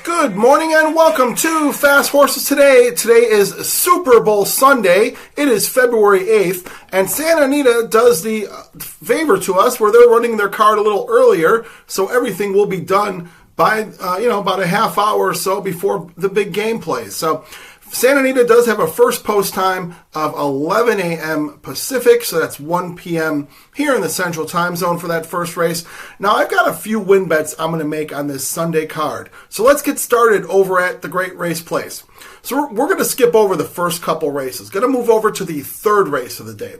Good morning and welcome to Fast Horses Today. Today is Super Bowl Sunday. It is February 8th, and Santa Anita does the favor to us where they're running their card a little earlier, so everything will be done by about a half hour or so before the big game plays. So Santa Anita does have a first post time of 11 a.m. Pacific, so that's 1 p.m. here in the Central Time Zone for that first race. Now, I've got a few win bets I'm going to make on this Sunday card. So let's get started over at the Great Race Place. So we're going to skip over the first couple races. Going to move over to the third race of the day.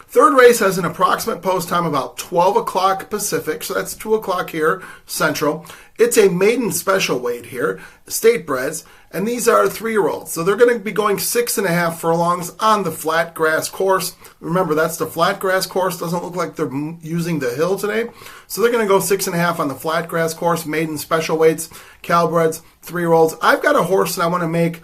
Third race has an approximate post time about 12 o'clock Pacific, so that's 2 o'clock here, Central. It's a maiden special weight here, state breds, and these are 3-year-olds. So they're going to be going 6.5 furlongs on the flat grass course. Remember, that's the flat grass course. Doesn't look like they're using the hill today. So they're going to go 6.5 on the flat grass course, maiden special weights, Calbreds, 3-year-olds. I've got a horse that I want to make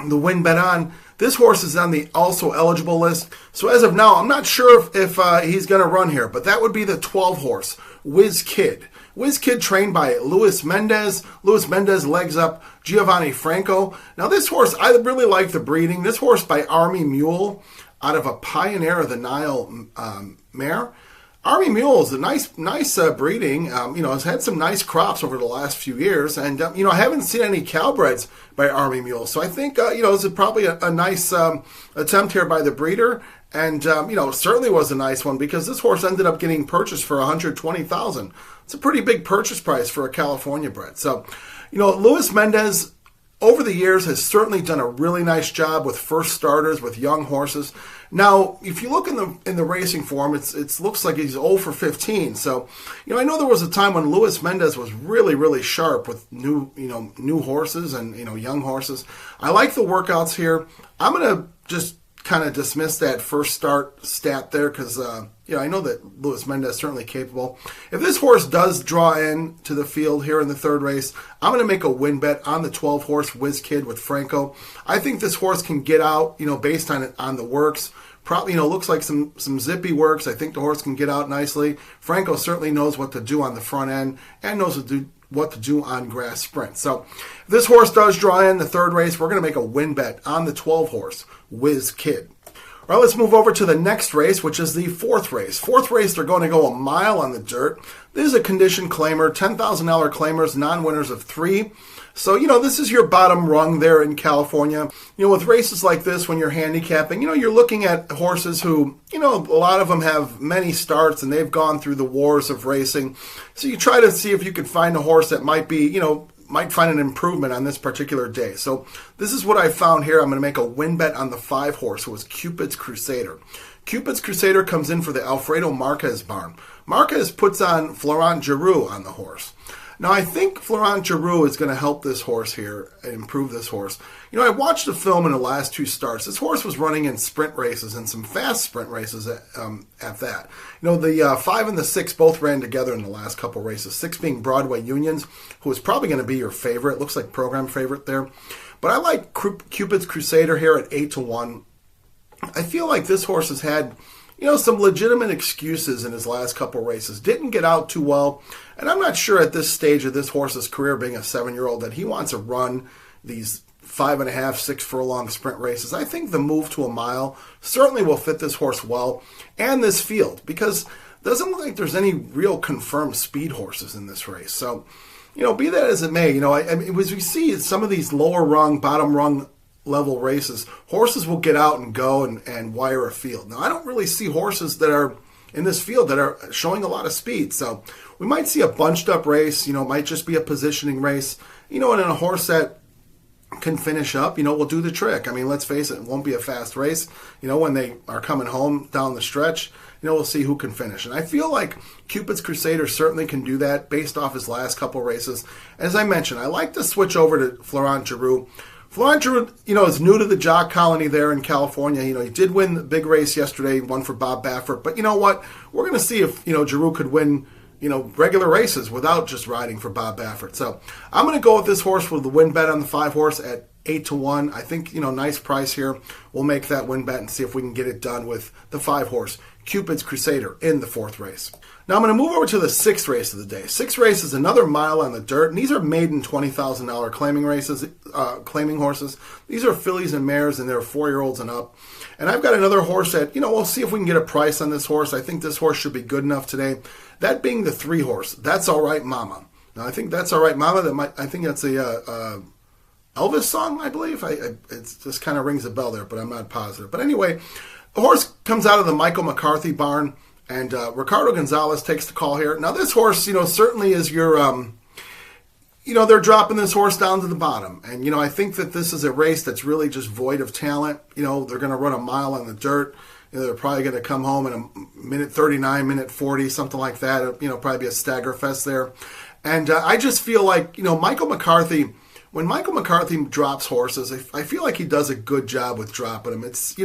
the win bet on. This horse is on the also eligible list. So as of now, I'm not sure if he's going to run here, but that would be the 12 horse, Whiz Kid. Whiz Kid trained by Luis Mendez. Luis Mendez legs up Giovanni Franco. Now this horse, I really like the breeding. This horse by Army Mule out of a Pioneer of the Nile mare. Army Mule is a nice breeding. Has had some nice crops over the last few years, and I haven't seen any Calbreds by Army Mule. So I think this is probably a nice attempt here by the breeder, and certainly was a nice one because this horse ended up getting purchased for $120,000. It's a pretty big purchase price for a California bred. So, Luis Mendez over the years has certainly done a really nice job with first starters with young horses. Now, if you look in the racing form, it looks like he's 0 for 15. So, I know there was a time when Luis Mendez was really, really sharp with new horses and young horses. I like the workouts here. I'm gonna just kind of dismiss that first start stat there because I know that Luis Mendez is certainly capable. If this horse does draw in to the field here in the third race, I'm going to make a win bet on the 12 horse Whiz Kid with Franco. I think this horse can get out, based on the works. Probably, looks like some zippy works. I think the horse can get out nicely. Franco certainly knows what to do on the front end and knows what to do on grass sprint. So if this horse does draw in the third race, we're going to make a win bet on the 12 horse Whiz Kid. All right, let's move over to the next race, which is the fourth race. Fourth race, they're going to go a mile on the dirt. This is a condition claimer, $10,000 claimers, non-winners of 3. So, this is your bottom rung there in California. With races like this, when you're handicapping, you're looking at horses who, a lot of them have many starts and they've gone through the wars of racing. So you try to see if you can find a horse that might be, might find an improvement on this particular day. So this is what I found here. I'm going to make a win bet on the 5 horse, who was Cupid's Crusader. Cupid's Crusader comes in for the Alfredo Marquez barn. Marquez puts on Florent Giroux on the horse. Now, I think Florent Giroux is going to help this horse here and improve this horse. I watched the film in the last 2 starts. This horse was running in sprint races and some fast sprint races at that. The 5 and the 6 both ran together in the last couple races, 6 being Broadway Unions, who is probably going to be your favorite. Looks like program favorite there. But I like Cupid's Crusader here at 8-1. I feel like this horse has had some legitimate excuses in his last couple races. Didn't get out too well. And I'm not sure at this stage of this horse's career, being a 7-year-old, that he wants to run these 5.5, 6 furlong sprint races. I think the move to a mile certainly will fit this horse well and this field, because it doesn't look like there's any real confirmed speed horses in this race. So, be that as it may, as we see some of these lower rung, bottom rung level races, horses will get out and go and wire a field. Now, I don't really see horses that are in this field that are showing a lot of speed. So we might see a bunched up race, might just be a positioning race, and in a horse that can finish up, will do the trick. I mean, let's face it won't be a fast race. When they are coming home down the stretch, we'll see who can finish. And I feel like Cupid's Crusader certainly can do that based off his last couple races. As I mentioned, I like to switch over to Florent Giroux. Florent Giroux, is new to the jock colony there in California. He did win the big race yesterday, won for Bob Baffert. But you know what? We're going to see if, Giroux could win, regular races without just riding for Bob Baffert. So I'm going to go with this horse with the win bet on the 5 horse at 8-1. I think, nice price here. We'll make that win bet and see if we can get it done with the 5-horse Cupid's Crusader in the 4th race. Now I'm going to move over to the 6th race of the day. 6th race is another mile on the dirt, and these are maiden $20,000 claiming horses. These are fillies and mares, and they're 4-year-olds and up. And I've got another horse that, we'll see if we can get a price on this horse. I think this horse should be good enough today. That being the 3-horse, That's All Right Mama. Now I think That's All Right Mama. I think that's a Elvis song, I believe. It just kind of rings a bell there, but I'm not positive. But anyway, the horse comes out of the Michael McCarthy barn. And Ricardo Gonzalez takes the call here. Now, this horse, certainly is your, they're dropping this horse down to the bottom. And, I think that this is a race that's really just void of talent. They're going to run a mile on the dirt. They're probably going to come home in a minute 39, minute 40, something like that. It'll probably be a stagger fest there. And I just feel like, Michael McCarthy, when Michael McCarthy drops horses, I feel like he does a good job with dropping them. It's,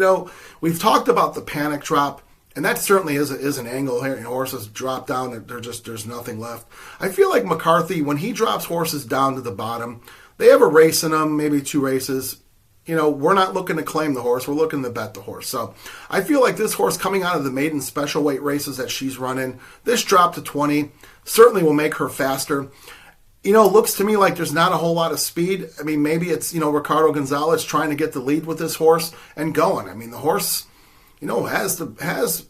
we've talked about the panic drop. And that certainly is an angle here. Horses drop down, there's nothing left. I feel like McCarthy, when he drops horses down to the bottom, they have a race in them, maybe 2 races. We're not looking to claim the horse. We're looking to bet the horse. So I feel like this horse coming out of the maiden special weight races that she's running, this drop to 20 certainly will make her faster. Looks to me like there's not a whole lot of speed. I mean, maybe it's, Ricardo Gonzalez trying to get the lead with this horse and going. I mean, the horse, has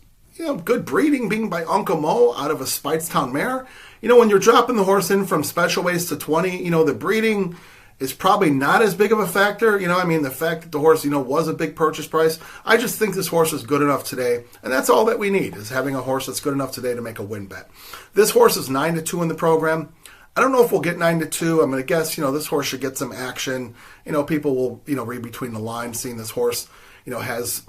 good breeding, being by Uncle Mo out of a Speightstown mare. When you're dropping the horse in from special weights to 20, the breeding is probably not as big of a factor. The fact that the horse, was a big purchase price. I just think this horse is good enough today, and that's all that we need, is having a horse that's good enough today to make a win bet. This horse is 9-2 in the program. I don't know if we'll get 9-2. I'm going to guess, this horse should get some action. People will, read between the lines, seeing this horse, has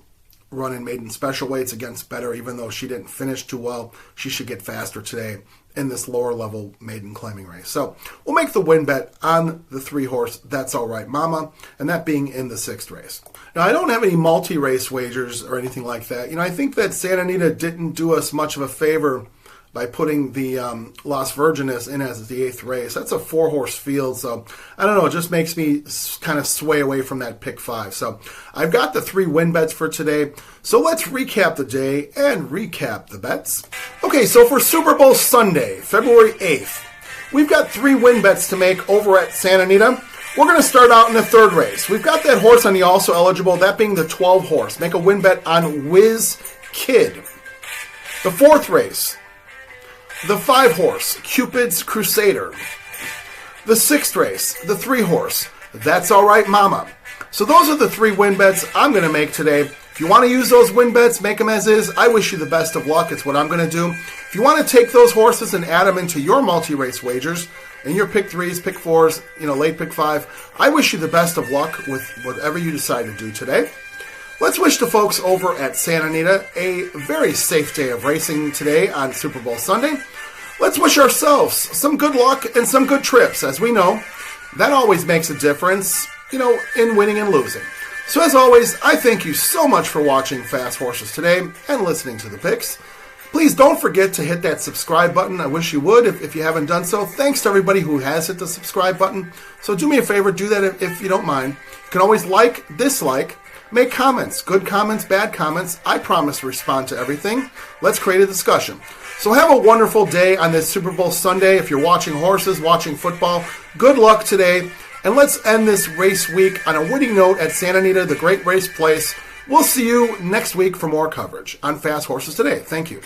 running maiden special weights against better, even though she didn't finish too well. She should get faster today in this lower level maiden claiming race. So we'll make the win bet on the 3-horse That's All Right Mama, and that being in the 6th race. Now, I don't have any multi-race wagers or anything like that. I think that Santa Anita didn't do us much of a favor by putting the Las Virgenes in as the 8th race. That's a 4-horse field, so I don't know. It just makes me kind of sway away from that pick 5. So I've got the 3 win bets for today. So let's recap the day and recap the bets. Okay, so for Super Bowl Sunday, February 8th, we've got 3 win bets to make over at Santa Anita. We're going to start out in the 3rd race. We've got that horse on the also eligible, that being the 12-horse. Make a win bet on Whiz Kid. The 4th race, the 5-horse, Cupid's Crusader. The 6th race, the 3-horse, That's All Right Mama. So those are the 3 win bets I'm going to make today. If you want to use those win bets, make them as is. I wish you the best of luck. It's what I'm going to do. If you want to take those horses and add them into your multi-race wagers, and your pick 3s, pick 4s, late pick 5, I wish you the best of luck with whatever you decide to do today. Let's wish the folks over at Santa Anita a very safe day of racing today on Super Bowl Sunday. Let's wish ourselves some good luck and some good trips. As we know, that always makes a difference, in winning and losing. So as always, I thank you so much for watching Fast Horses today and listening to the picks. Please don't forget to hit that subscribe button. I wish you would if you haven't done so. Thanks to everybody who has hit the subscribe button. So do me a favor, do that if you don't mind. You can always like, dislike, make comments, good comments, bad comments. I promise to respond to everything. Let's create a discussion. So have a wonderful day on this Super Bowl Sunday. If you're watching horses, watching football, good luck today. And let's end this race week on a winning note at Santa Anita, the great race place. We'll see you next week for more coverage on Fast Horses Today. Thank you.